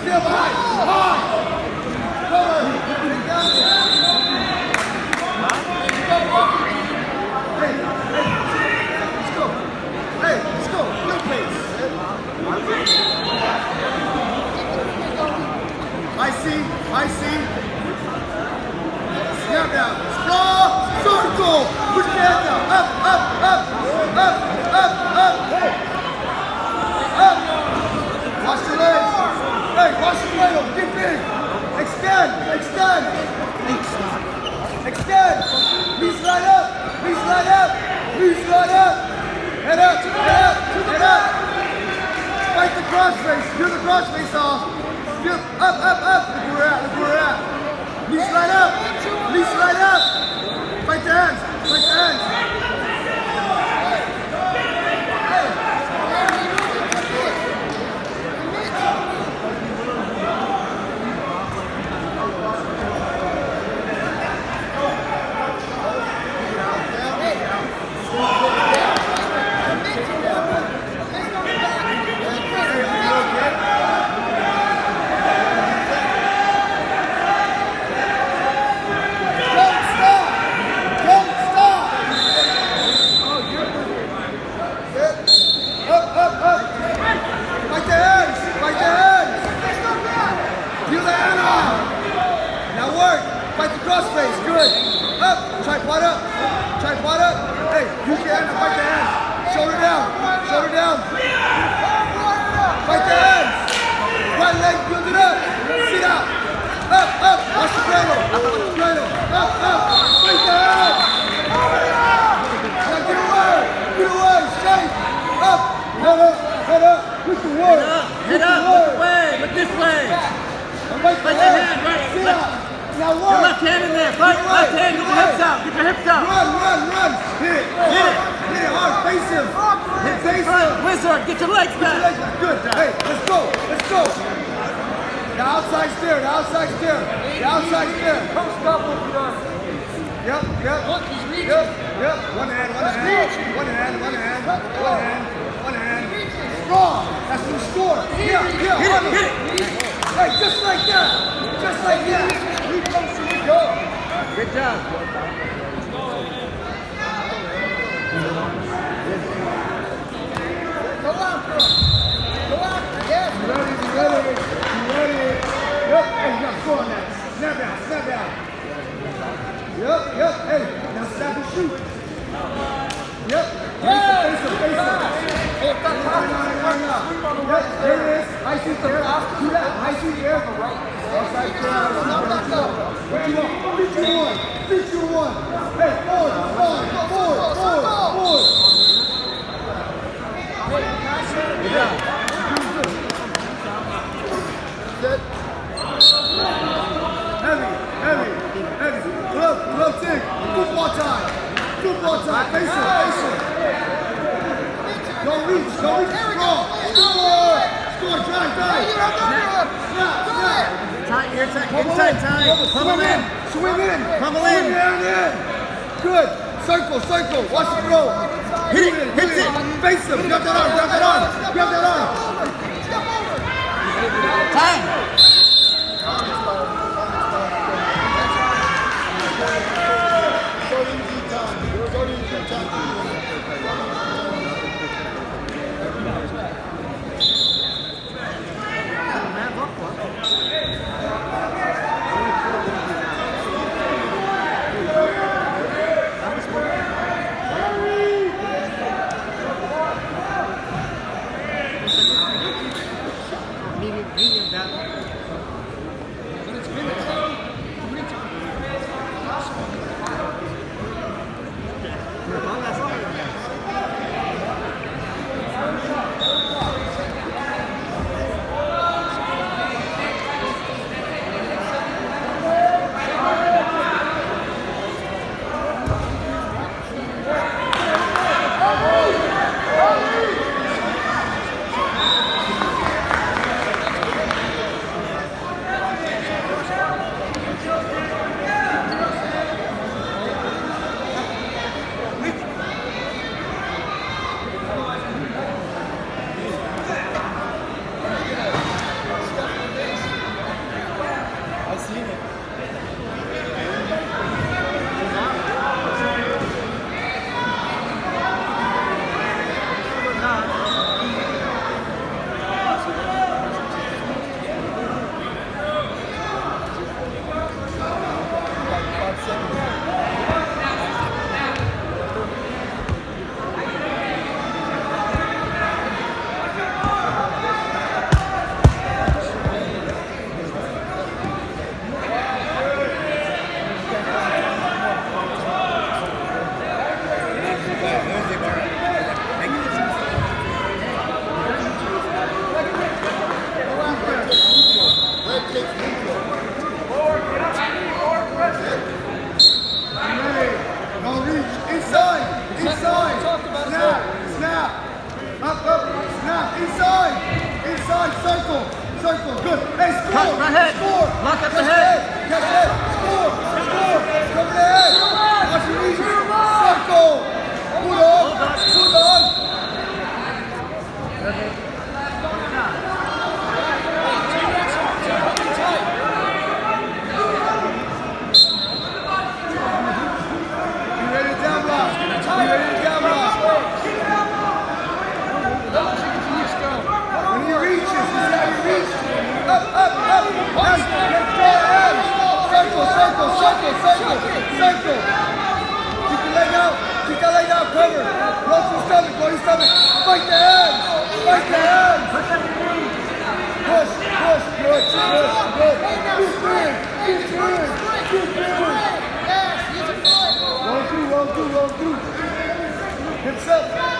Still behind. High. Cover. Take down there. Hey, let's go. Hey, let's go. Real pace. I see. Snap down. Straw. Circle. Push your head down. Up. Wash your legs. Hey, wash your leg. Get big. Extend. Knees right up. Head up. Fight the cross face. Feel the cross face off. Feel up. Look where we're at. Knees right up. Fight the hands. Fight the cross face, good. Up, tripod up. Hey, use your hands to fight the hands. Shoulder down. Fight the hands. Right leg, build it up. Sit out. Up. Watch the cradle. Up. Fight the hands. Now get away. Shake. Up. Head up. Look the work. Head up. Look this way. Fight the hand, right. Sit out. Now your left hand in there. Fight. Left hand. Get your hips out. Run. Hit it hard. Face him. Wizard, get your legs back. Good. Hey, let's go. The outside stair. Post up if you're done. Yep. Look, he's reaching. Yep. One hand. Strong. That's the score. Hit it. Hey, just like that. Go. Good job. Go after him. Yes. You ready. Yep. Hey, you got to score on that. Snap down. Yep. Hey, now snap and shoot. Yep. Face him. Hey, if that time Yep, there it is. High seat there. Do that. High seat there. Outside there. What you want? Beat you one. Hey, forward. Good job. Good. Heavy. Glove tick. Football time. Face him. Don't reach. Strong. Score. Drive. Tight, you're tight. Inside time. Pummel in. Swing in. Pummel in. Good. Circle. Watch it throw. Hit it. Face him. Grab that arm. Time. Medium down. circle. Good. Hey, score. Cut, right head. Score. Lock up the Catch head. Catch the head. Score. Score. Cover the head. Watch your knees. Circle. Bulldog. Bulldog. You ready to down block? You ready to down block? When he reaches, he's got to reach. Up, up, up. Yes, let's go ahead. Circle, circle, circle, circle, circle. Keep your leg out. Keep that leg out. Cover. Roll to the stomach. Roll your stomach. Fight the head. Fight the head. Push, push. Good, good, good. Keep going. Keep going. Keep going. Roll through, roll through, roll through. Hips up.